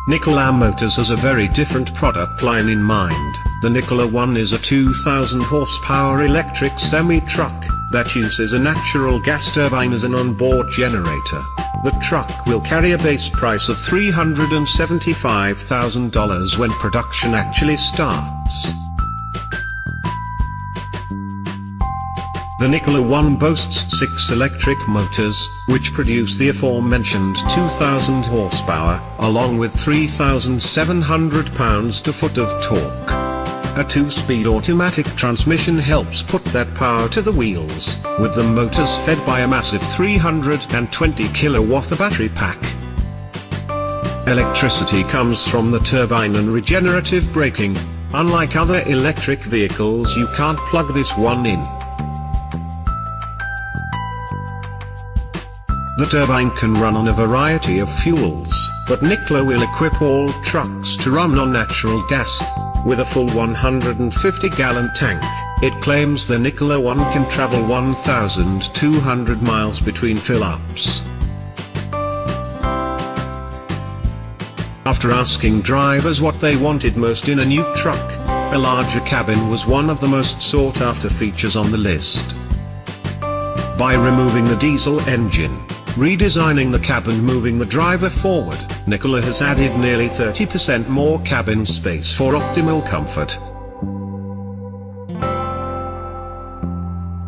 Nikola Motors has a very different product line in mind. The Nikola One is a 2,000 horsepower electric semi-truck that uses a natural gas turbine as an onboard generator. The truck will carry a base price of $375,000 when production actually starts. The Nikola One boasts 6 electric motors, which produce the aforementioned 2,000 horsepower, along with 3,700 pounds-to-foot of torque. A 2-speed automatic transmission helps put that power to the wheels, with the motors fed by a massive 320 kilowatt battery pack. Electricity comes from the turbine and regenerative braking. Unlike other electric vehicles, you can't plug this one in. The turbine can run on a variety of fuels, but Nikola will equip all trucks to run on natural gas. With a full 150-gallon tank, it claims the Nikola One can travel 1,200 miles between fill-ups. After asking drivers what they wanted most in a new truck, a larger cabin was one of the most sought-after features on the list. By removing the diesel engine, redesigning the cabin, moving the driver forward, Nikola has added nearly 30% more cabin space for optimal comfort.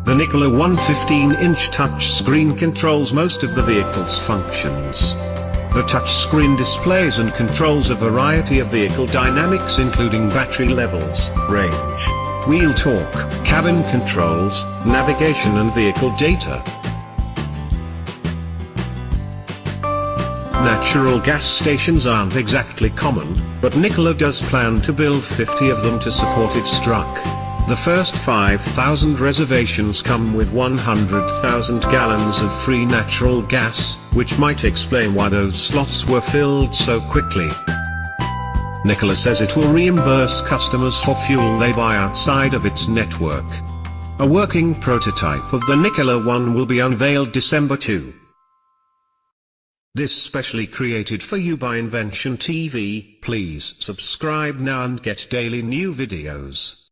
The Nikola One 15-inch touchscreen controls most of the vehicle's functions. The touchscreen displays and controls a variety of vehicle dynamics, including battery levels, range, wheel torque, cabin controls, navigation and vehicle data. Natural gas stations aren't exactly common, but Nikola does plan to build 50 of them to support its truck. The first 5,000 reservations come with 100,000 gallons of free natural gas, which might explain why those slots were filled so quickly. Nikola says it will reimburse customers for fuel they buy outside of its network. A working prototype of the Nikola One will be unveiled December 2. This specially created for you by Invention TV. Please subscribe now and get daily new videos.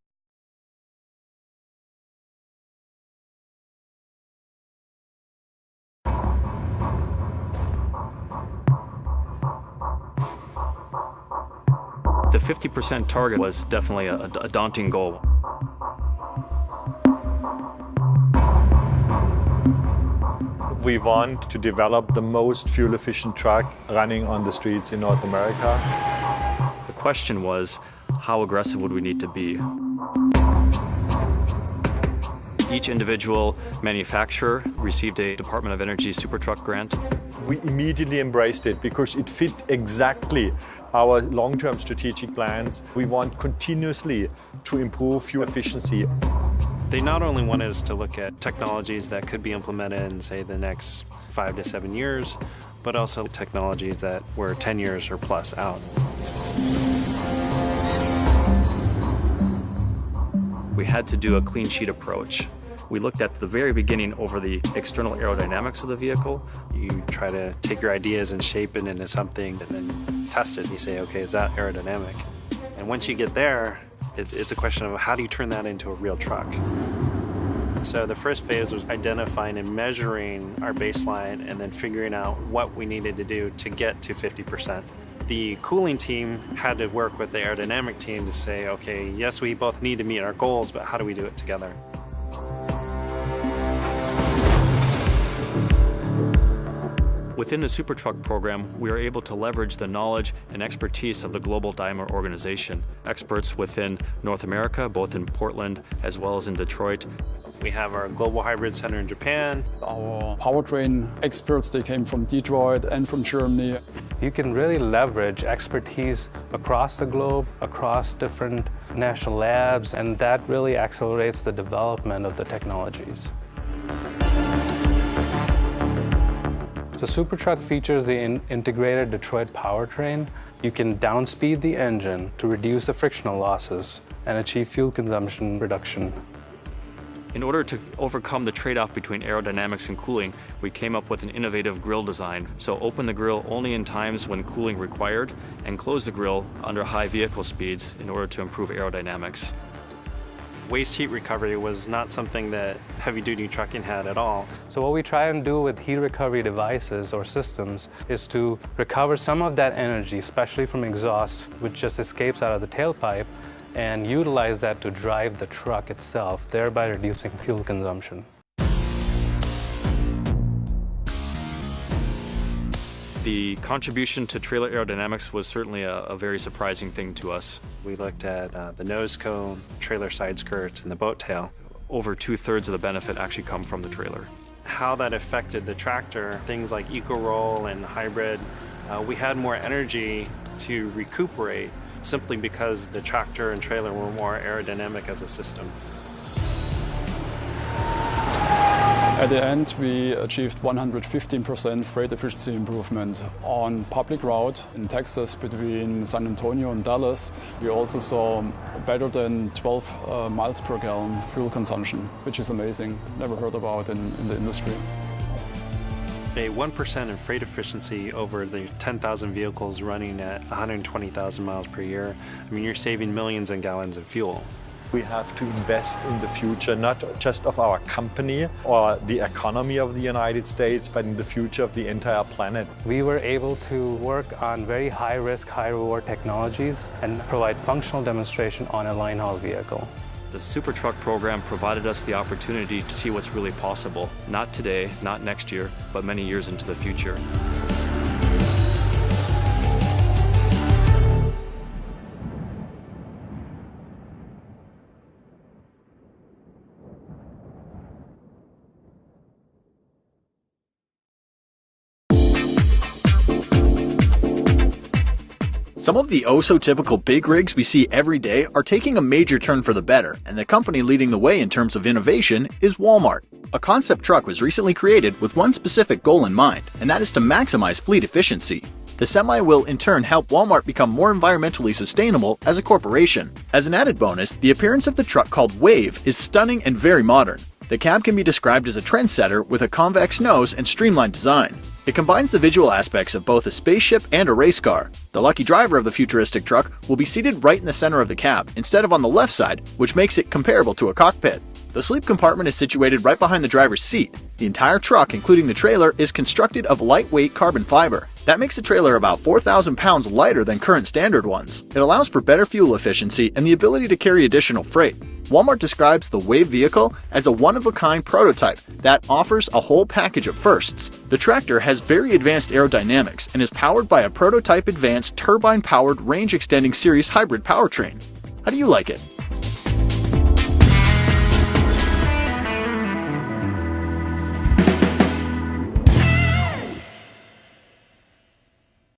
The 50% target was definitely a daunting goal. We want to develop the most fuel-efficient truck running on the streets in North America. The question was, how aggressive would we need to be? Each individual manufacturer received a Department of Energy SuperTruck grant. We immediately embraced it because it fit exactly our long-term strategic plans. We want continuously to improve fuel efficiency. They not only wanted us to look at technologies that could be implemented in, say, the next 5 to 7 years, but also technologies that were 10 years or plus out. We had to do a clean sheet approach. We looked at the very beginning over the external aerodynamics of the vehicle. You try to take your ideas and shape it into something and then test it and you say, okay, is that aerodynamic? And once you get there, it's a question of how do you turn that into a real truck? So the first phase was identifying and measuring our baseline and then figuring out what we needed to do to get to 50%. The cooling team had to work with the aerodynamic team to say, okay, yes, we both need to meet our goals, but how do we do it together? Within the SuperTruck program, we are able to leverage the knowledge and expertise of the global Daimler organization. Experts within North America, both in Portland as well as in Detroit. We have our Global Hybrid Center in Japan. Our powertrain experts, they came from Detroit and from Germany. You can really leverage expertise across the globe, across different national labs, and that really accelerates the development of the technologies. So SuperTruck features the integrated Detroit powertrain. You can downspeed the engine to reduce the frictional losses and achieve fuel consumption reduction. In order to overcome the trade-off between aerodynamics and cooling, we came up with an innovative grille design. So open the grille only in times when cooling required, and close the grille under high vehicle speeds in order to improve aerodynamics. Waste heat recovery was not something that heavy-duty trucking had at all. So what we try and do with heat recovery devices or systems is to recover some of that energy, especially from exhaust, which just escapes out of the tailpipe, and utilize that to drive the truck itself, thereby reducing fuel consumption. The contribution to trailer aerodynamics was certainly a very surprising thing to us. We looked at the nose cone, trailer side skirts, and the boat tail. Over 2/3 of the benefit actually come from the trailer. How that affected the tractor, things like eco-roll and hybrid, we had more energy to recuperate simply because the tractor and trailer were more aerodynamic as a system. At the end, we achieved 115% freight efficiency improvement on public route in Texas between San Antonio and Dallas. We also saw better than 12 miles per gallon fuel consumption, which is amazing. Never heard about in the industry. A 1% in freight efficiency over the 10,000 vehicles running at 120,000 miles per year. I mean, you're saving millions in gallons of fuel. We have to invest in the future, not just of our company or the economy of the United States, but in the future of the entire planet. We were able to work on very high-risk, high-reward technologies and provide functional demonstration on a line haul vehicle. The SuperTruck program provided us the opportunity to see what's really possible, not today, not next year, but many years into the future. Some of the oh-so-typical big rigs we see every day are taking a major turn for the better, and the company leading the way in terms of innovation is Walmart. A concept truck was recently created with one specific goal in mind, and that is to maximize fleet efficiency. The Semi will in turn help Walmart become more environmentally sustainable as a corporation. As an added bonus, the appearance of the truck called Wave is stunning and very modern. The cab can be described as a trendsetter with a convex nose and streamlined design. It combines the visual aspects of both a spaceship and a race car. The lucky driver of the futuristic truck will be seated right in the center of the cab, instead of on the left side, which makes it comparable to a cockpit. The sleep compartment is situated right behind the driver's seat. The entire truck, including the trailer, is constructed of lightweight carbon fiber. That makes the trailer about 4,000 pounds lighter than current standard ones. It allows for better fuel efficiency and the ability to carry additional freight. Walmart describes the Wave vehicle as a one-of-a-kind prototype that offers a whole package of firsts. The tractor has very advanced aerodynamics and is powered by a prototype advanced turbine-powered range-extending series hybrid powertrain. How do you like it?